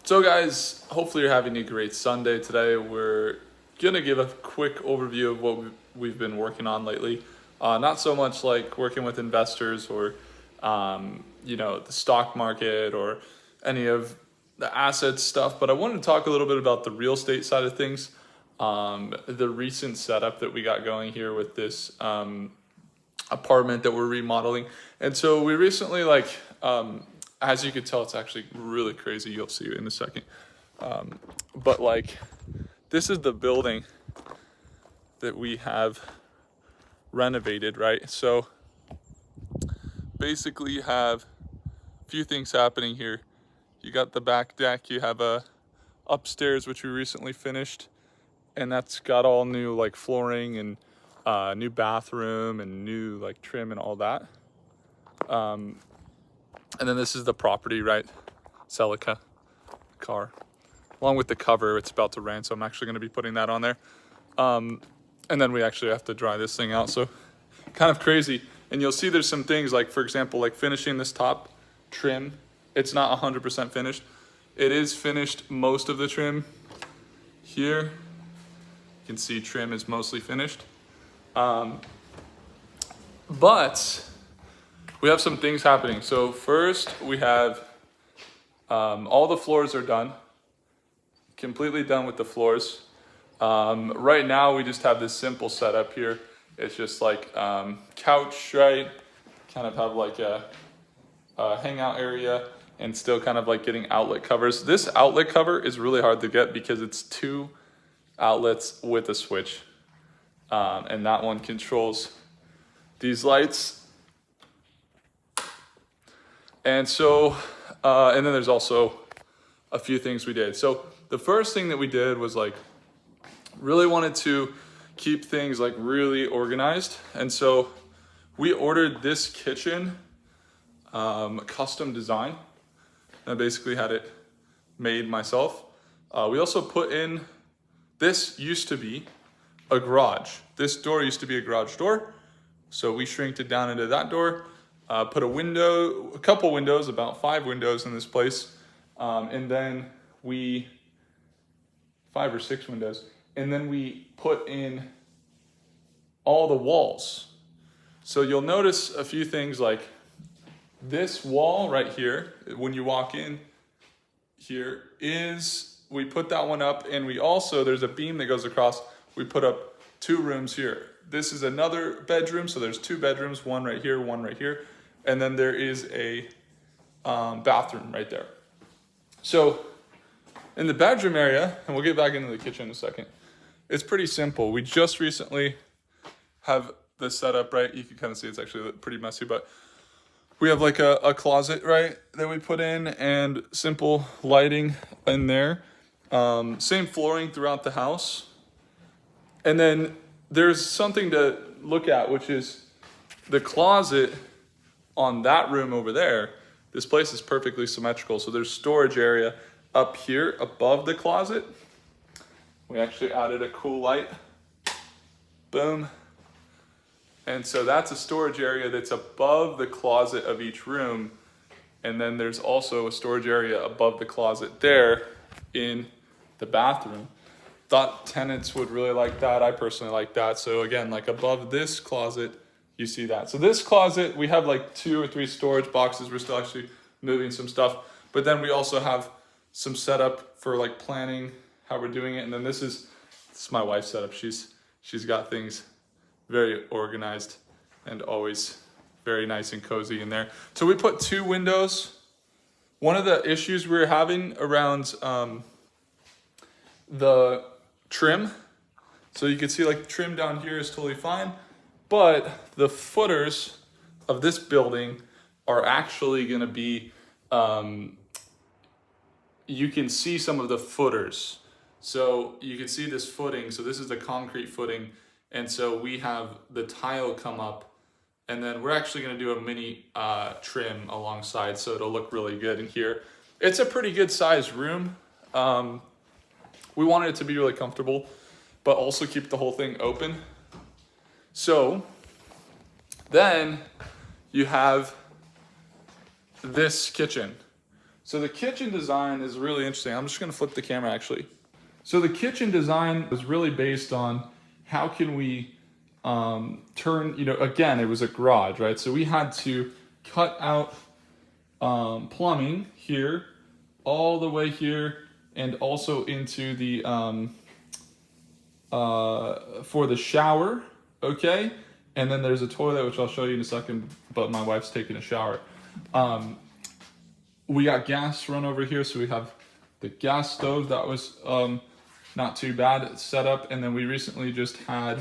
So guys, hopefully you're having a great Sunday today. We're gonna give a quick overview of what we've been working on lately. Not so much like working with investors or, the stock market or any of the asset stuff, but I wanted to talk a little bit about the real estate side of things. The recent setup that we got going here with this apartment that we're remodeling. And so we recently as you could tell, it's actually really crazy. You'll see in a second. But this is the building that we have renovated, right? So basically you have a few things happening here. You got the back deck, you have a upstairs, which we recently finished, and that's got all new flooring and new bathroom and new trim and all that. And then this is the property, right? Celica car. Along with the cover, it's about to rain, so I'm actually going to be putting that on there. And then we actually have to dry this thing out, so kind of crazy. And you'll see there's some things for example, finishing this top trim. It's not 100% finished. It is finished, most of the trim here. You can see trim is mostly finished. But we have some things happening. So first we have all the floors are done, completely done with the floors. Right now we just have this simple setup here. It's just couch, right? Kind of have a hangout area and still kind of getting outlet covers. This outlet cover is really hard to get because it's 2 outlets with a switch. And that one controls these lights. And so, and then there's also a few things we did. So the first thing that we did was really wanted to keep things really organized. And so we ordered this kitchen, custom design. I basically had it made myself. We also put in, this used to be a garage. This door used to be a garage door. So we shrinked it down into that door. Put a couple windows, about 5 windows in this place. And then 5 or 6 windows. And then we put in all the walls. So you'll notice a few things this wall right here, when you walk in here we put that one up, and we also, there's a beam that goes across. We put up 2 rooms here. This is another bedroom. So there's 2 bedrooms, one right here, one right here. And then there is a bathroom right there. So in the bedroom area, and we'll get back into the kitchen in a second, it's pretty simple. We just recently have this set up, right? You can kind of see it's actually pretty messy, but we have a closet, right, that we put in, and simple lighting in there. Same flooring throughout the house. And then there's something to look at, which is the closet on that room over there. This place is perfectly symmetrical. So there's storage area up here above the closet. We actually added a cool light. Boom. And so that's a storage area that's above the closet of each room. And then there's also a storage area above the closet there in the bathroom. Thought tenants would really like that. I personally like that. So again, above this closet, you see that. So this closet, we have 2 or 3 storage boxes. We're still actually moving some stuff. But then we also have some setup for planning how we're doing it. And then this is my wife's setup. She's got things very organized and always very nice and cozy in there. So we put 2 windows. One of the issues we were having around the trim. So you can see the trim down here is totally fine. But the footers of this building are actually going to be, you can see some of the footers. So you can see this footing. So this is the concrete footing. And so we have the tile come up, and then we're actually going to do a mini trim alongside. So it'll look really good in here. It's a pretty good sized room. We wanted it to be really comfortable, but also keep the whole thing open. So then you have this kitchen. So the kitchen design is really interesting. I'm just gonna flip the camera actually. So the kitchen design was really based on how can we turn, again, it was a garage, right? So we had to cut out plumbing here, all the way here, and also into the, for the shower, okay? And then there's a toilet, which I'll show you in a second, but my wife's taking a shower. We got gas run over here, so we have the gas stove that was not too bad set up, and then we recently just had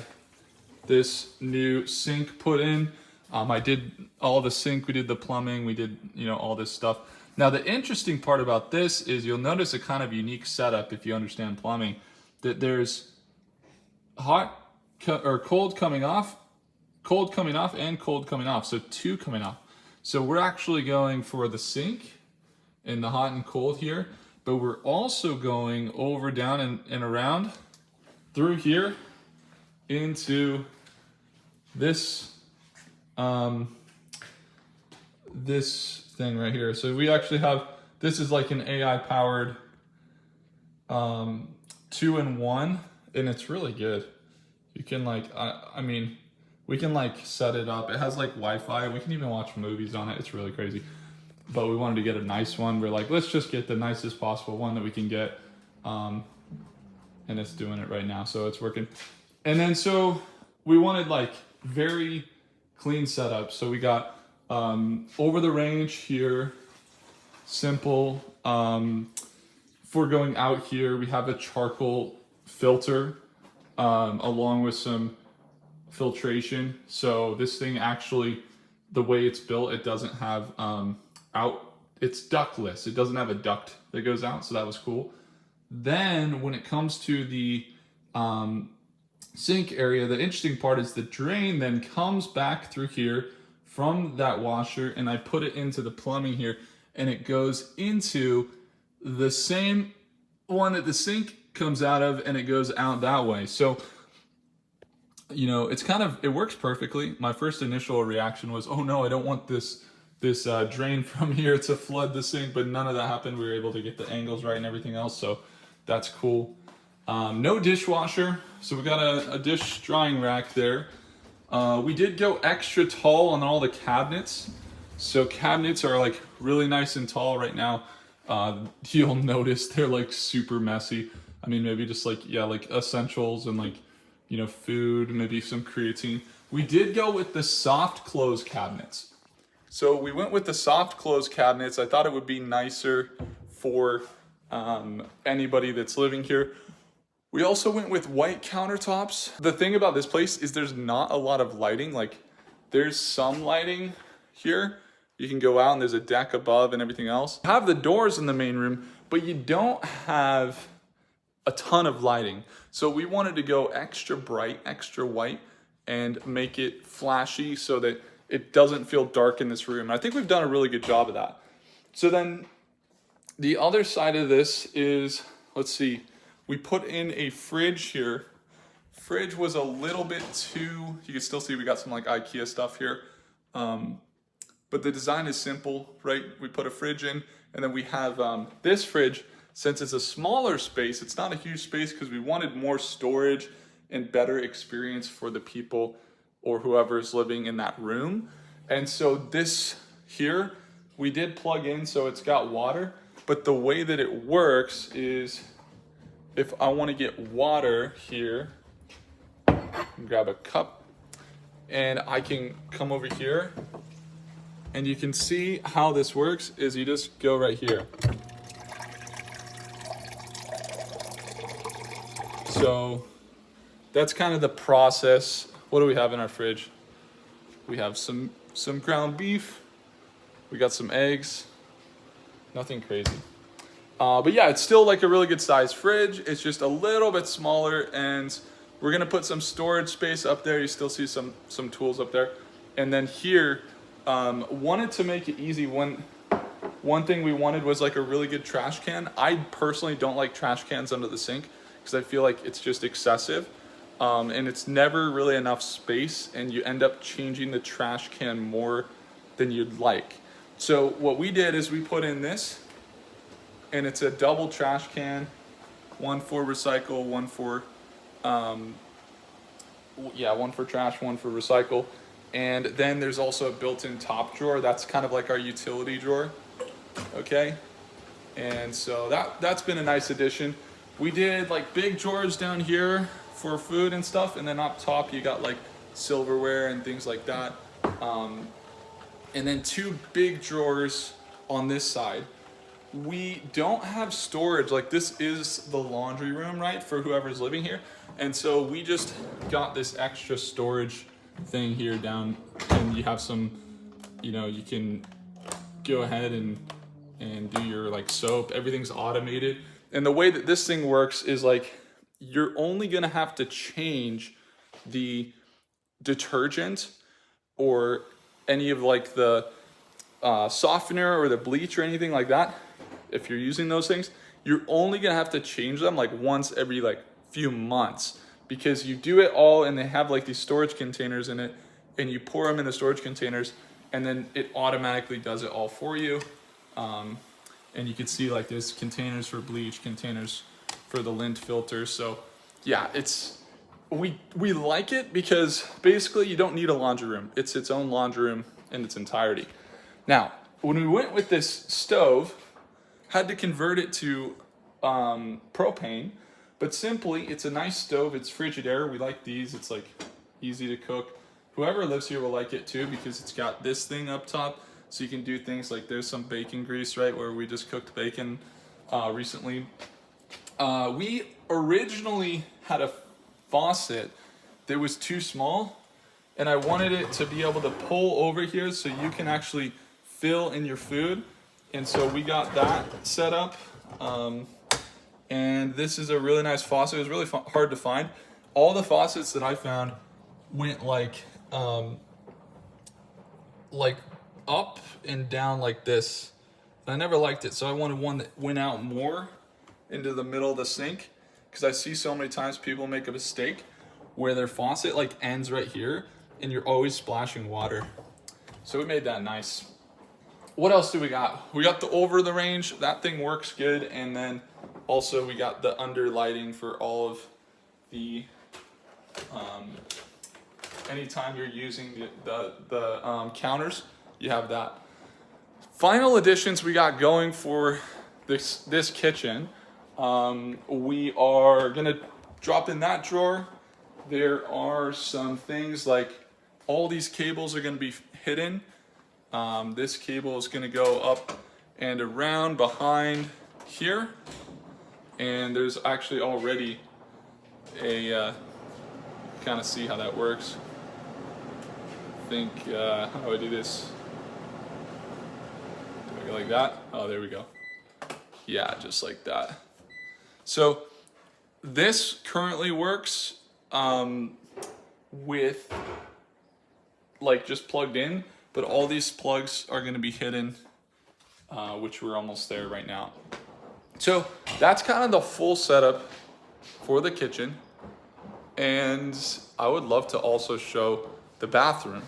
this new sink put in. I did all the sink, we did the plumbing, we did all this stuff. Now the interesting part about this is you'll notice a kind of unique setup if you understand plumbing, that there's hot or cold coming off, and cold coming off, so two coming off. So we're actually going for the sink and the hot and cold here, but we're also going over, down, and around through here into this this thing right here. So we actually have, this is like an AI powered 2-in-1, and it's really good. You can we can set it up. It has Wi-Fi. We can even watch movies on it. It's really crazy. But we wanted to get a nice one. We're like, let's just get the nicest possible one that we can get. And it's doing it right now, so it's working. And then so we wanted very clean setup. So we got over the range here, simple. For going out here, we have a charcoal filter along with some filtration. So this thing actually, the way it's built, it doesn't have it's ductless. It doesn't have a duct that goes out, so that was cool. Then when it comes to the sink area, the interesting part is the drain then comes back through here from that washer, and I put it into the plumbing here, and it goes into the same one that the sink comes out of, and it goes out that way. So it's it works perfectly. My first initial reaction was, oh no, I don't want this drain from here to flood the sink, but none of that happened. We were able to get the angles right and everything else, so that's cool. No dishwasher, so we got a dish drying rack there. We did go extra tall on all the cabinets, so cabinets are really nice and tall right now. You'll notice they're super messy. I mean, maybe just essentials and food, maybe some creatine. We did go with the soft close cabinets. So we went with the soft close cabinets. I thought it would be nicer for anybody that's living here. We also went with white countertops. The thing about this place is there's not a lot of lighting. There's some lighting here. You can go out and there's a deck above and everything else. You have the doors in the main room, but you don't have a ton of lighting. So we wanted to go extra bright, extra white, and make it flashy so that it doesn't feel dark in this room. And I think we've done a really good job of that. So then the other side of this is, let's see, we put in a fridge here. Fridge was a little bit too, you can still see we got some IKEA stuff here. But the design is simple, right? We put a fridge in, and then we have this fridge. Since it's a smaller space, it's not a huge space because we wanted more storage and better experience for the people or whoever's living in that room. And so this here, we did plug in, so it's got water, but the way that it works is if I want to get water here, grab a cup, and I can come over here, and you can see how this works is you just go right here. So that's kind of the process. What do we have in our fridge? We have some ground beef. We got some eggs. Nothing crazy. But yeah, it's still a really good sized fridge. It's just a little bit smaller, and we're gonna put some storage space up there. You still see some tools up there. And then here, wanted to make it easy. One thing we wanted was a really good trash can. I personally don't like trash cans under the sink because I feel like it's just excessive. And it's never really enough space, and you end up changing the trash can more than you'd like. So what we did is we put in this, and it's a double trash can, one for recycle, one for one for trash, one for recycle. And then there's also a built-in top drawer. That's kind of like our utility drawer, okay? And so that's been a nice addition. We did like big drawers down here for food and stuff, and then up top you got like silverware and things like that. And then two big drawers on this side. We don't have storage, like this is the laundry room, right, for whoever's living here. And so we just got this extra storage thing here down, and you have some, you can go ahead and do your like soap. Everything's automated. And the way that this thing works is like, you're only gonna have to change the detergent or any of like the softener or the bleach or anything like that. If you're using those things, you're only gonna have to change them like once every like few months, because you do it all and they have like these storage containers in it, and you pour them in the storage containers and then it automatically does it all for you. And you can see like there's containers for bleach, containers for the lint filter. So yeah, we like it because basically you don't need a laundry room. It's its own laundry room in its entirety. Now, when we went with this stove, had to convert it to propane, but simply it's a nice stove. It's Frigidaire. We like these. It's like easy to cook. Whoever lives here will like it too, because it's got this thing up top, so you can do things like there's some bacon grease, right, where we just cooked bacon recently. We originally had a faucet that was too small, and I wanted it to be able to pull over here so you can actually fill in your food. And so we got that set up. And this is a really nice faucet. It was really hard to find. All the faucets that I found went like up and down like this. And I never liked it, so I wanted one that went out more into the middle of the sink, because I see so many times people make a mistake where their faucet like ends right here and you're always splashing water. So we made that nice. What else do we got? We got the over the range. That thing works good. And then also we got the under lighting for all of the, anytime you're using the counters, you have that. Final additions we got going for this kitchen. We are gonna drop in that drawer. There are some things like all these cables are gonna be hidden. This cable is gonna go up and around behind here. And there's actually already a, kind of see how that works. I think, how do I do this? Do I go like that? Oh, there we go. Yeah, just like that. So this currently works with like just plugged in, but all these plugs are going to be hidden, which we're almost there right now. So that's kind of the full setup for the kitchen. And I would love to also show the bathroom.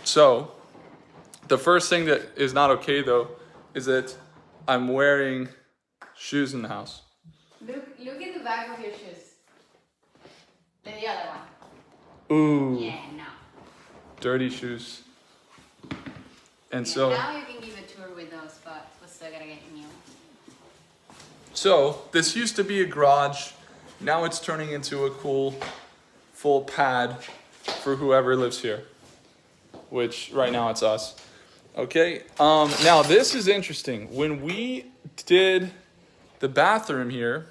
So the first thing that is not okay though is that I'm wearing shoes in the house. Look at the back of your shoes. The other one. Ooh. Yeah, no. Dirty shoes. And Yeah, so now you can give a tour with those, but we're still gonna get new. So this used to be a garage. Now it's turning into a cool full pad for whoever lives here, which right now it's us. Okay. Now this is interesting. When we did the bathroom here,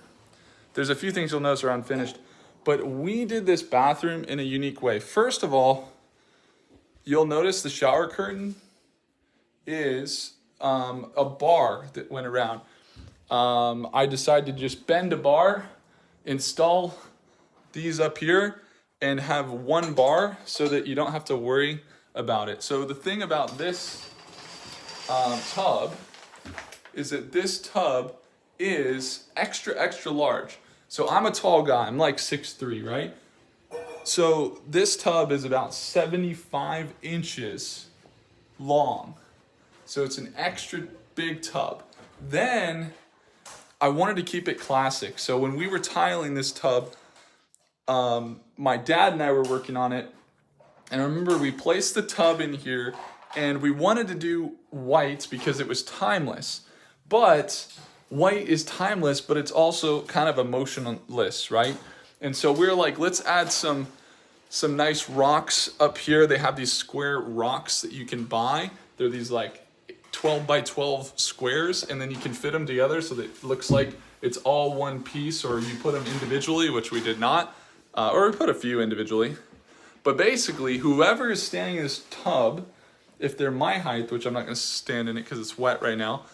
there's a few things you'll notice are unfinished, but we did this bathroom in a unique way. First of all, you'll notice the shower curtain is a bar that went around. I decided to just bend a bar, install these up here, and have one bar so that you don't have to worry about it. So the thing about this tub is that this tub is extra large. So I'm a tall guy, I'm like 6'3", right? So this tub is about 75 inches long. So it's an extra big tub. Then I wanted to keep it classic. So when we were tiling this tub, my dad and I were working on it. And I remember we placed the tub in here and we wanted to do white because it was timeless. But white is timeless, but it's also kind of emotionless, right? And so we're like, let's add some nice rocks up here. They have these square rocks that you can buy. They're these like 12 by 12 squares, and then you can fit them together so that it looks like it's all one piece, or you put them individually, which we did not, or we put a few individually. But basically, whoever is standing in this tub, if they're my height, which I'm not going to stand in it because it's wet right now,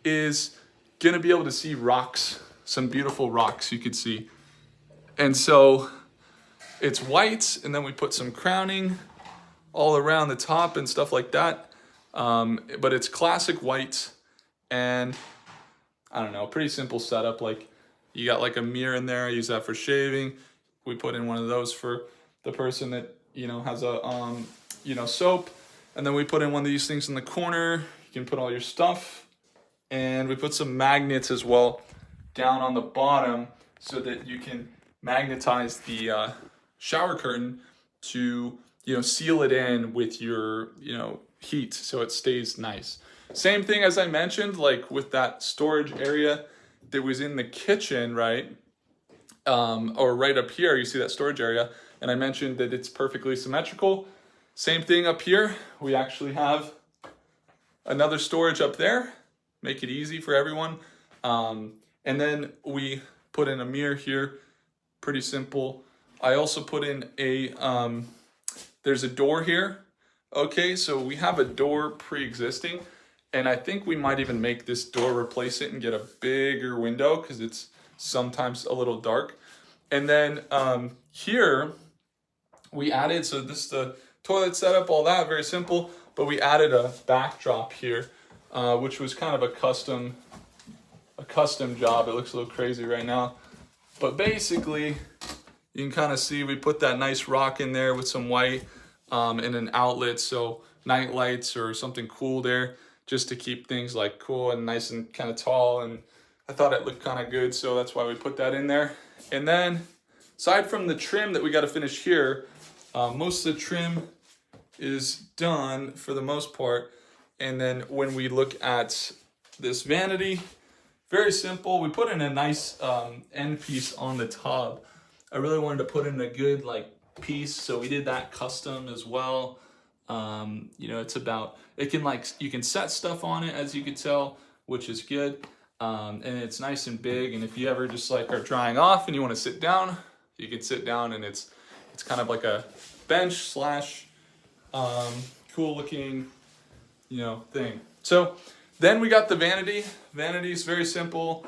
is going to be able to see rocks, some beautiful rocks you could see. And so it's white, and then we put some crowning all around the top and stuff like that. But it's classic white, and I don't know, pretty simple setup. Like, you got like a mirror in there. I use that for shaving. We put in one of those for the person that, has a, soap. And then we put in one of these things in the corner. You can put all your stuff. And we put some magnets as well down on the bottom so that you can magnetize the shower curtain to, seal it in with your, heat so it stays nice. Same thing as I mentioned, like with that storage area that was in the kitchen, right? Or right up here, you see that storage area. And I mentioned that it's perfectly symmetrical. Same thing up here. We actually have another storage up there. Make it easy for everyone. And then we put in a mirror here. Pretty simple. I also put in there's a door here. Okay, so we have a door pre-existing. And I think we might even make this door, replace it, and get a bigger window because it's sometimes a little dark. And then here we added, so this is the toilet setup, all that, very simple. But we added a backdrop here, which was kind of a custom job. It looks a little crazy right now. But basically, you can kind of see we put that nice rock in there with some white and an outlet, so night lights or something cool there, just to keep things like cool and nice and kind of tall. And I thought it looked kind of good, so that's why we put that in there. And then, aside from the trim that we got to finish here, most of the trim is done for the most part. And then when we look at this vanity, very simple. We put in a nice end piece on the tub. I really wanted to put in a good piece, so we did that custom as well. It's about, you can set stuff on it, as you could tell, which is good. And it's nice and big. And if you ever just are drying off and you want to sit down, you can sit down, and it's kind of like a bench slash cool looking, thing. So then we got the vanity. Vanity is very simple.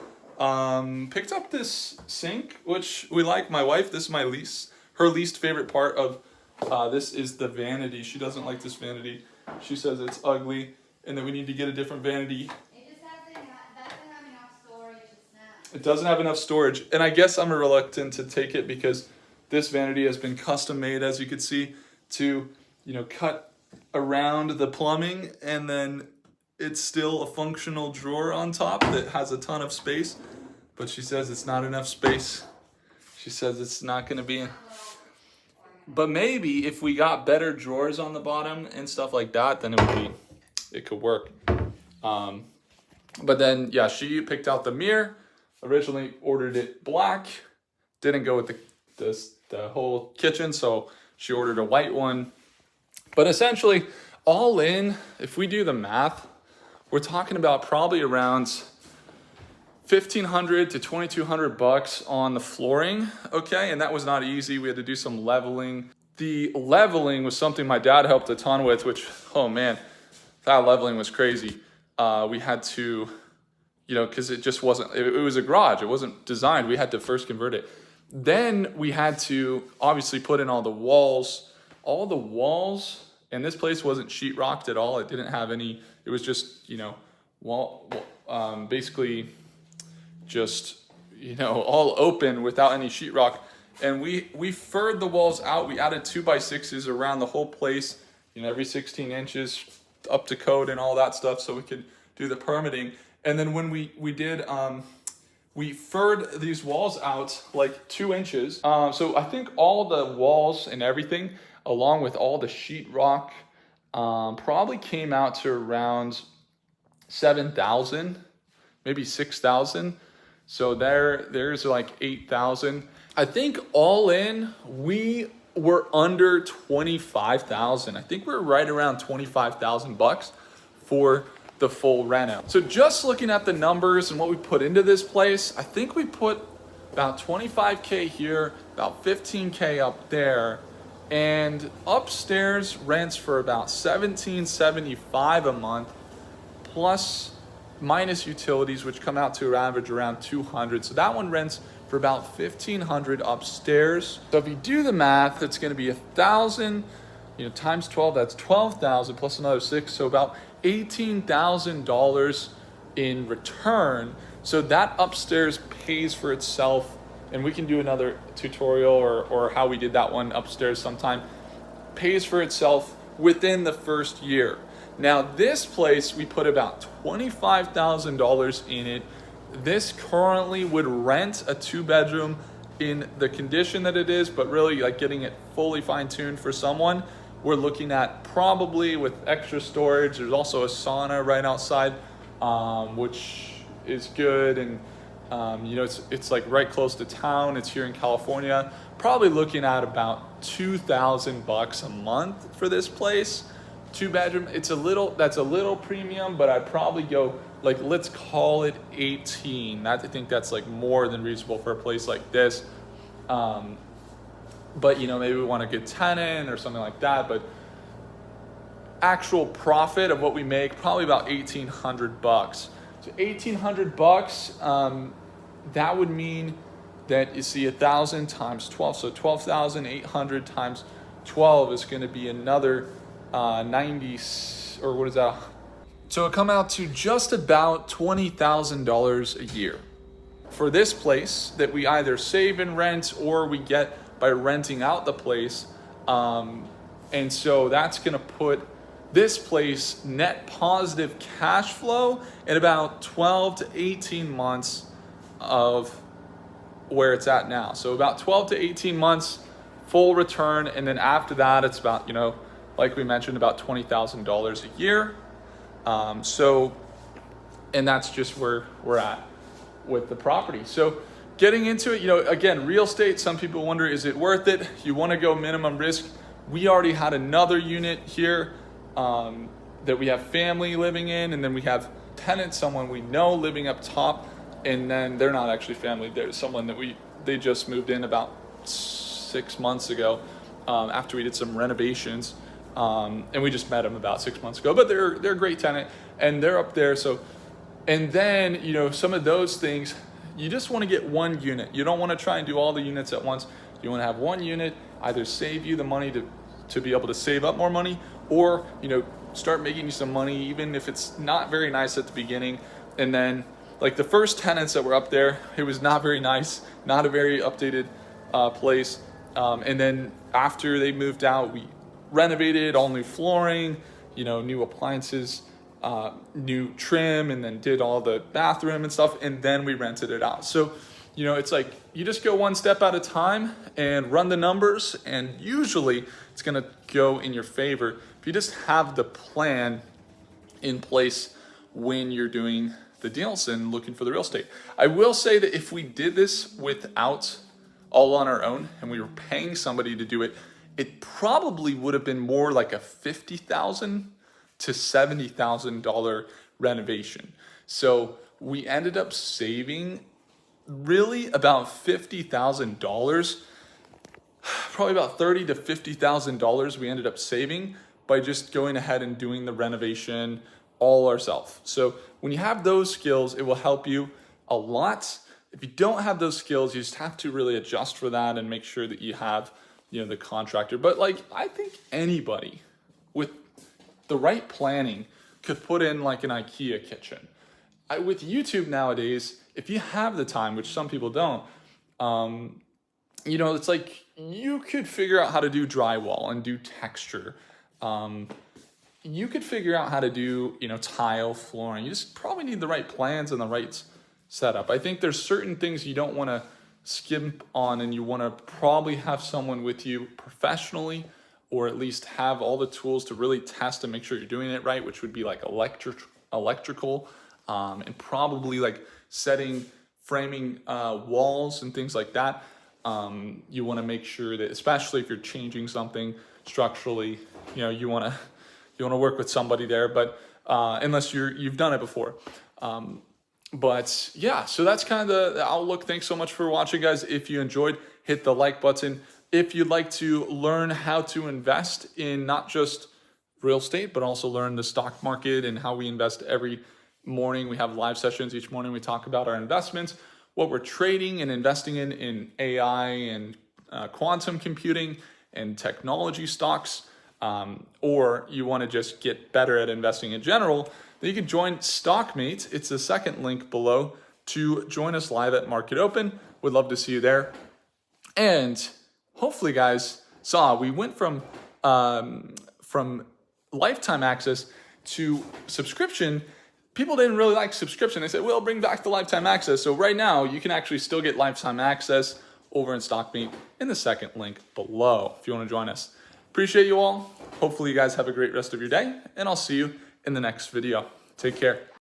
Picked up this sink, which we like. My wife, this is her least favorite part of this is the vanity. She doesn't like this vanity. She says it's ugly and that we need to get a different vanity. It doesn't have enough storage. And I guess I'm reluctant to take it because this vanity has been custom made, as you can see, to, cut around the plumbing, and then it's still a functional drawer on top that has a ton of space. But she says it's not enough space. She says it's not going to be. But maybe if we got better drawers on the bottom and stuff like that, then it could work. But then, yeah, she picked out the mirror. Originally ordered it black, didn't go with the whole kitchen, so she ordered a white one. But essentially, all in, if we do the math, we're talking about probably around $1,500 to $2,200 on the flooring, okay? And that was not easy. We had to do some leveling. The leveling was something my dad helped a ton with, which, oh man, that leveling was crazy. We had to, because it just wasn't, it was a garage. It wasn't designed. We had to first convert it. Then we had to obviously put in all the walls. All the walls, and this place wasn't sheetrocked at all. It didn't have any, it was just, basically just, all open without any sheetrock. And we furred the walls out. We added 2x6s around the whole place, every 16 inches up to code and all that stuff, so we could do the permitting. And then when we did, we furred these walls out like 2 inches. So I think all the walls and everything, along with all the sheetrock, probably came out to around 7,000, maybe 6,000. So there's like 8,000. I think all in, we were under 25,000. I think we're right around 25,000 bucks for the full reno. So just looking at the numbers and what we put into this place, I think we put about 25K here, about 15K up there, and upstairs rents for about $1,775 a month, plus minus utilities, which come out to average around 200. So that one rents for about 1,500 upstairs. So if you do the math, it's going to be 1,000, times 12. That's 12,000 plus another 6. So about $18,000 in return. So that upstairs pays for itself, and we can do another tutorial or how we did that one upstairs sometime. Pays for itself within the first year. Now this place, we put about $25,000 in it. This currently would rent a 2-bedroom in the condition that it is, but really like getting it fully fine-tuned for someone, we're looking at probably with extra storage. There's also a sauna right outside, which is good. And it's like right close to town. It's here in California. Probably looking at about 2,000 bucks a month for this place. 2-bedroom, that's a little premium, but I'd probably go like, let's call it 18. I think that's like more than reasonable for a place like this. But maybe we want a good tenant or something like that. But actual profit of what we make, probably about 1,800 bucks. So 1,800 bucks, that would mean that you see 1,000 times 12. So 12,800 times 12 is going to be another 90, or what is that? So it come out to just about $20,000 a year for this place that we either save in rent or we get by renting out the place. And so that's going to put this place net positive cash flow in about 12 to 18 months of where it's at now. So about 12 to 18 months full return. And then after that, it's about, like we mentioned, about $20,000 a year. And that's just where we're at with the property. So getting into it, again, real estate, some people wonder, is it worth it? You want to go minimum risk. We already had another unit here that we have family living in, and then we have tenants, someone we know living up top, and then they're not actually family. There's someone that they just moved in about 6 months ago after we did some renovations. And we just met them about 6 months ago, but they're a great tenant and they're up there. So, and then, some of those things, you just want to get one unit. You don't want to try and do all the units at once. You want to have one unit, either save you the money to be able to save up more money, or, start making you some money, even if it's not very nice at the beginning. And then like the first tenants that were up there, it was not very nice, not a very updated place. And then after they moved out, we renovated, all new flooring, new appliances, new trim, and then did all the bathroom and stuff, and then we rented it out. So, it's like you just go one step at a time and run the numbers, and usually it's gonna go in your favor if you just have the plan in place when you're doing the deals and looking for the real estate. I will say that if we did this without all on our own and we were paying somebody to do it, it probably would have been more like a $50,000 to $70,000 renovation. So we ended up saving really about $50,000, probably about $30,000 to $50,000 we ended up saving by just going ahead and doing the renovation all ourselves. So when you have those skills, it will help you a lot. If you don't have those skills, you just have to really adjust for that and make sure that you have, the contractor. But I think anybody with the right planning could put in like an IKEA kitchen. With YouTube nowadays, if you have the time, which some people don't, it's like you could figure out how to do drywall and do texture. you could figure out how to do, tile flooring. You just probably need the right plans and the right setup. I think there's certain things you don't want to skimp on, and you want to probably have someone with you professionally, or at least have all the tools to really test and make sure you're doing it right, which would be like electrical, and probably like framing walls and things like that. You want to make sure that, especially if you're changing something structurally, you want to work with somebody there, but unless you've done it before. But yeah, so that's kind of the outlook. Thanks so much for watching, guys. If you enjoyed, hit the like button. If you'd like to learn how to invest in not just real estate, but also learn the stock market and how we invest every morning. We have live sessions each morning. We talk about our investments, what we're trading and investing in AI and quantum computing and technology stocks, or you want to just get better at investing in general, then you can join Stockmate. It's the second link below to join us live at Market Open. Would love to see you there. And hopefully, guys, we went from lifetime access to subscription. People didn't really like subscription. They said, well, bring back the lifetime access. So right now, you can actually still get lifetime access over in Stockmate in the second link below if you want to join us. Appreciate you all. Hopefully you guys have a great rest of your day, and I'll see you in the next video. Take care.